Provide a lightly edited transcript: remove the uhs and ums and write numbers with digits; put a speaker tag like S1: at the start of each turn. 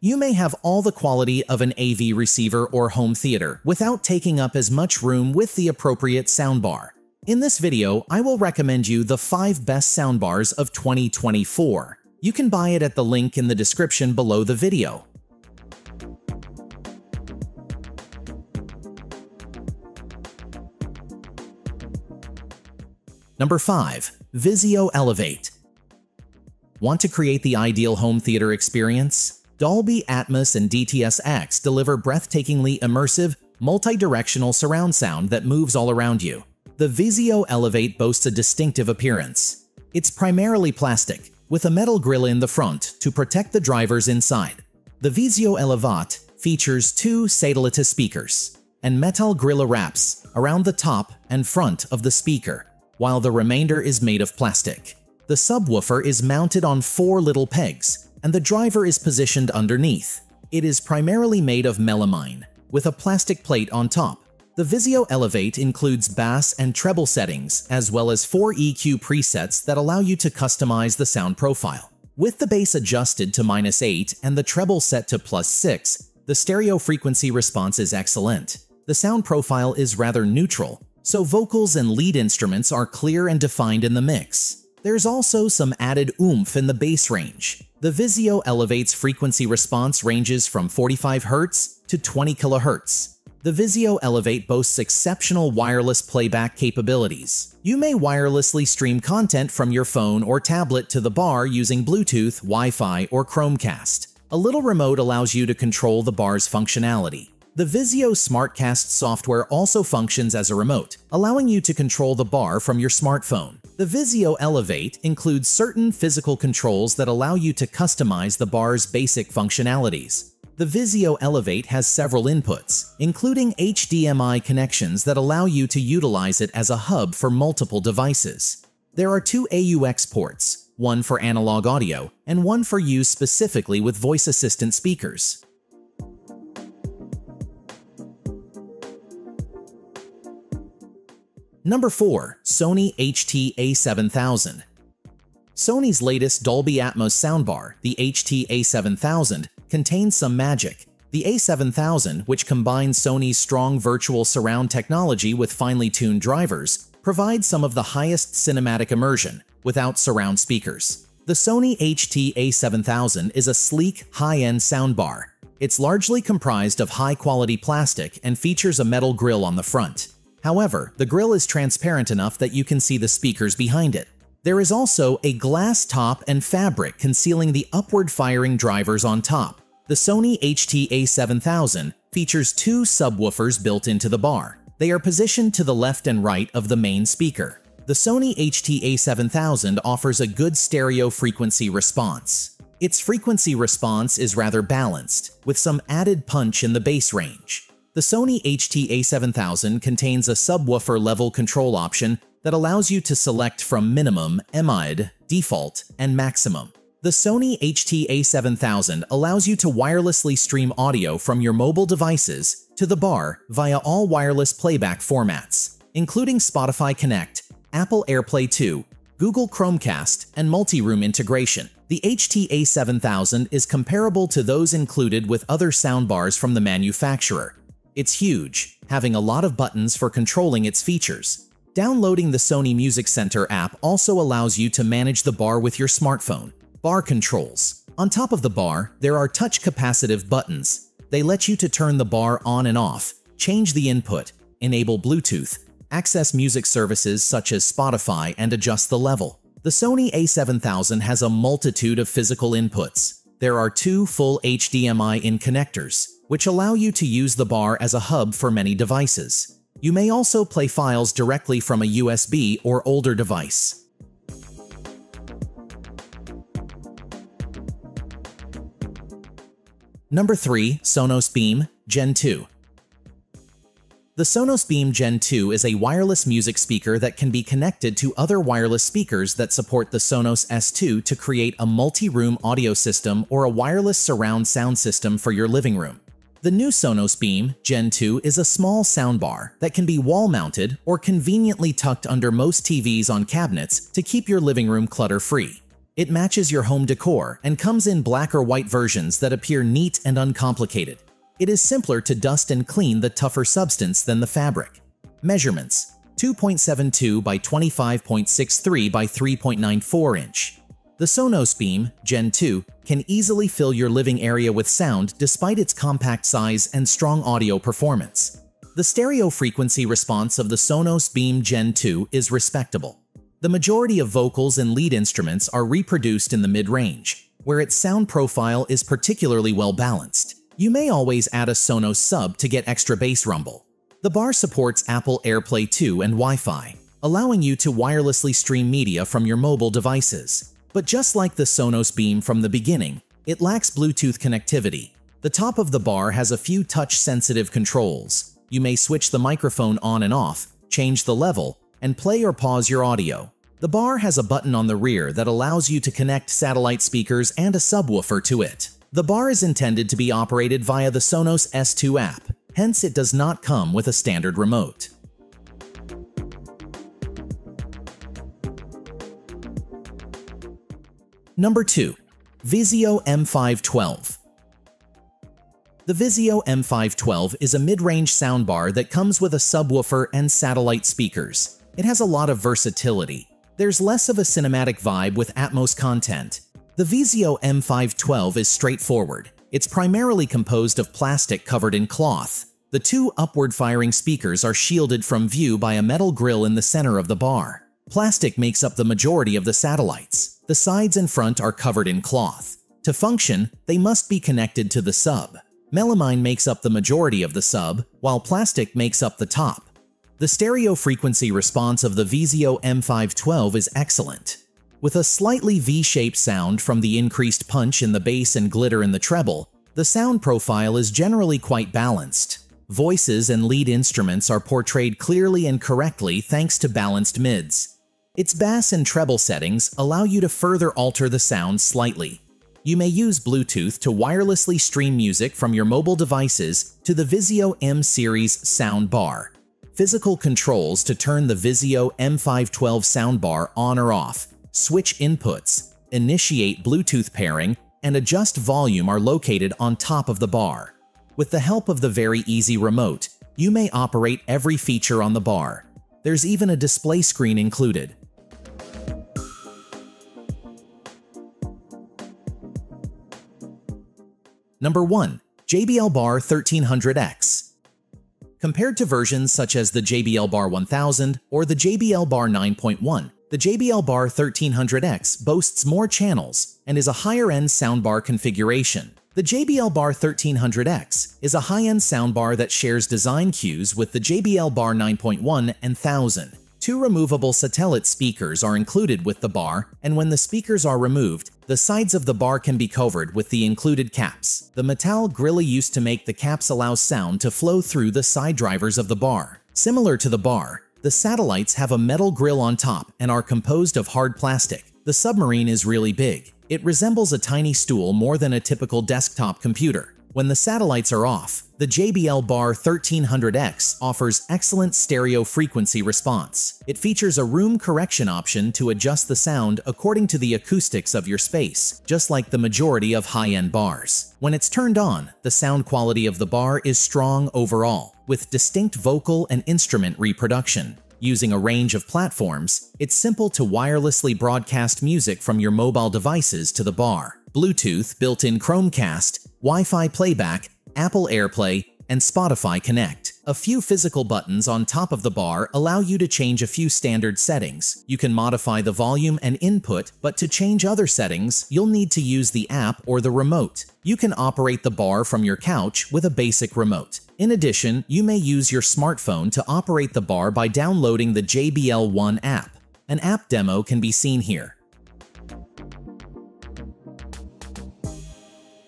S1: You may have all the quality of an AV receiver or home theater without taking up as much room with the appropriate soundbar. In this video, I will recommend you the 5 best soundbars of 2024. You can buy it at the link in the description below the video. Number 5. Vizio Elevate. Want to create the ideal home theater experience? Dolby Atmos and DTS-X deliver breathtakingly immersive, multi-directional surround sound that moves all around you. The Vizio Elevate boasts a distinctive appearance. It's primarily plastic, with a metal grille in the front to protect the drivers inside. The Vizio Elevate features 2 satellite speakers and metal grille wraps around the top and front of the speaker, while the remainder is made of plastic. The subwoofer is mounted on 4 little pegs, and the driver is positioned underneath. It is primarily made of melamine, with a plastic plate on top. The Vizio Elevate includes bass and treble settings, as well as 4 EQ presets that allow you to customize the sound profile. With the bass adjusted to -8 and the treble set to +6, the stereo frequency response is excellent. The sound profile is rather neutral, so vocals and lead instruments are clear and defined in the mix. There's also some added oomph in the bass range. The Vizio Elevate's frequency response ranges from 45 Hz to 20 kHz. The Vizio Elevate boasts exceptional wireless playback capabilities. You may wirelessly stream content from your phone or tablet to the bar using Bluetooth, Wi-Fi, or Chromecast. A little remote allows you to control the bar's functionality. The Vizio SmartCast software also functions as a remote, allowing you to control the bar from your smartphone. The Vizio Elevate includes certain physical controls that allow you to customize the bar's basic functionalities. The Vizio Elevate has several inputs, including HDMI connections that allow you to utilize it as a hub for multiple devices. There are 2 AUX ports, one for analog audio and one for use specifically with voice assistant speakers. Number 4. Sony HT-A7000. Sony's latest Dolby Atmos soundbar, the HT-A7000, contains some magic. The A7000, which combines Sony's strong virtual surround technology with finely tuned drivers, provides some of the highest cinematic immersion without surround speakers. The Sony HT-A7000 is a sleek, high-end soundbar. It's largely comprised of high-quality plastic and features a metal grille on the front. However, the grille is transparent enough that you can see the speakers behind it. There is also a glass top and fabric concealing the upward-firing drivers on top. The Sony HT-A7000 features 2 subwoofers built into the bar. They are positioned to the left and right of the main speaker. The Sony HT-A7000 offers a good stereo frequency response. Its frequency response is rather balanced, with some added punch in the bass range. The Sony HT-A7000 contains a subwoofer level control option that allows you to select from minimum, mid, default, and maximum. The Sony HT-A7000 allows you to wirelessly stream audio from your mobile devices to the bar via all wireless playback formats, including Spotify Connect, Apple AirPlay 2, Google Chromecast, and multi-room integration. The HT-A7000 is comparable to those included with other soundbars from the manufacturer. It's huge, having a lot of buttons for controlling its features. Downloading the Sony Music Center app also allows you to manage the bar with your smartphone. Bar controls. On top of the bar, there are touch capacitive buttons. They let you to turn the bar on and off, change the input, enable Bluetooth, access music services such as Spotify, and adjust the level. The Sony A7000 has a multitude of physical inputs. There are 2 full HDMI in connectors, which allow you to use the bar as a hub for many devices. You may also play files directly from a USB or older device. Number 3. Sonos Beam Gen 2. The Sonos Beam Gen 2 is a wireless music speaker that can be connected to other wireless speakers that support the Sonos S2 to create a multi-room audio system or a wireless surround sound system for your living room. The new Sonos Beam Gen 2 is a small soundbar that can be wall-mounted or conveniently tucked under most TVs on cabinets to keep your living room clutter-free. It matches your home decor and comes in black or white versions that appear neat and uncomplicated. It is simpler to dust and clean the tougher substance than the fabric. Measurements: 2.72 by 25.63 by 3.94 inch. The Sonos Beam Gen 2 can easily fill your living area with sound despite its compact size and strong audio performance. The stereo frequency response of the Sonos Beam Gen 2 is respectable. The majority of vocals and lead instruments are reproduced in the mid-range, where its sound profile is particularly well balanced. You may always add a Sonos sub to get extra bass rumble. The bar supports Apple AirPlay 2 and Wi-Fi, allowing you to wirelessly stream media from your mobile devices. But just like the Sonos Beam from the beginning, it lacks Bluetooth connectivity. The top of the bar has a few touch-sensitive controls. You may switch the microphone on and off, change the level, and play or pause your audio. The bar has a button on the rear that allows you to connect satellite speakers and a subwoofer to it. The bar is intended to be operated via the Sonos S2 app, hence it does not come with a standard remote. Number 2. Vizio M512. The Vizio M512 is a mid-range soundbar that comes with a subwoofer and satellite speakers. It has a lot of versatility. There's less of a cinematic vibe with Atmos content. The Vizio M512 is straightforward. It's primarily composed of plastic covered in cloth. The two upward-firing speakers are shielded from view by a metal grille in the center of the bar. Plastic makes up the majority of the satellites. The sides and front are covered in cloth. To function, they must be connected to the sub. Melamine makes up the majority of the sub, while plastic makes up the top. The stereo frequency response of the Vizio M512 is excellent. With a slightly V-shaped sound from the increased punch in the bass and glitter in the treble, the sound profile is generally quite balanced. Voices and lead instruments are portrayed clearly and correctly thanks to balanced mids. Its bass and treble settings allow you to further alter the sound slightly. You may use Bluetooth to wirelessly stream music from your mobile devices to the Vizio M-Series Soundbar. Physical controls to turn the Vizio M512 soundbar on or off, switch inputs, initiate Bluetooth pairing, and adjust volume are located on top of the bar. With the help of the very easy remote, you may operate every feature on the bar. There's even a display screen included. Number 1. JBL Bar 1300X. Compared to versions such as the JBL Bar 1000 or the JBL Bar 9.1, the JBL Bar 1300X boasts more channels and is a higher-end soundbar configuration. The JBL Bar 1300X is a high-end soundbar that shares design cues with the JBL Bar 9.1 and 1000. Two removable satellite speakers are included with the bar, and when the speakers are removed, the sides of the bar can be covered with the included caps. The metal grille used to make the caps allows sound to flow through the side drivers of the bar. Similar to the bar, the satellites have a metal grille on top and are composed of hard plastic. The submarine is really big. It resembles a tiny stool more than a typical desktop computer. When the satellites are off, the JBL Bar 1300X offers excellent stereo frequency response. It features a room correction option to adjust the sound according to the acoustics of your space, just like the majority of high-end bars. When it's turned on, the sound quality of the bar is strong overall, with distinct vocal and instrument reproduction. Using a range of platforms, it's simple to wirelessly broadcast music from your mobile devices to the bar. Bluetooth, built-in Chromecast, Wi-Fi playback, Apple AirPlay, and Spotify Connect. A few physical buttons on top of the bar allow you to change a few standard settings. You can modify the volume and input, but to change other settings, you'll need to use the app or the remote. You can operate the bar from your couch with a basic remote. In addition, you may use your smartphone to operate the bar by downloading the JBL One app. An app demo can be seen here.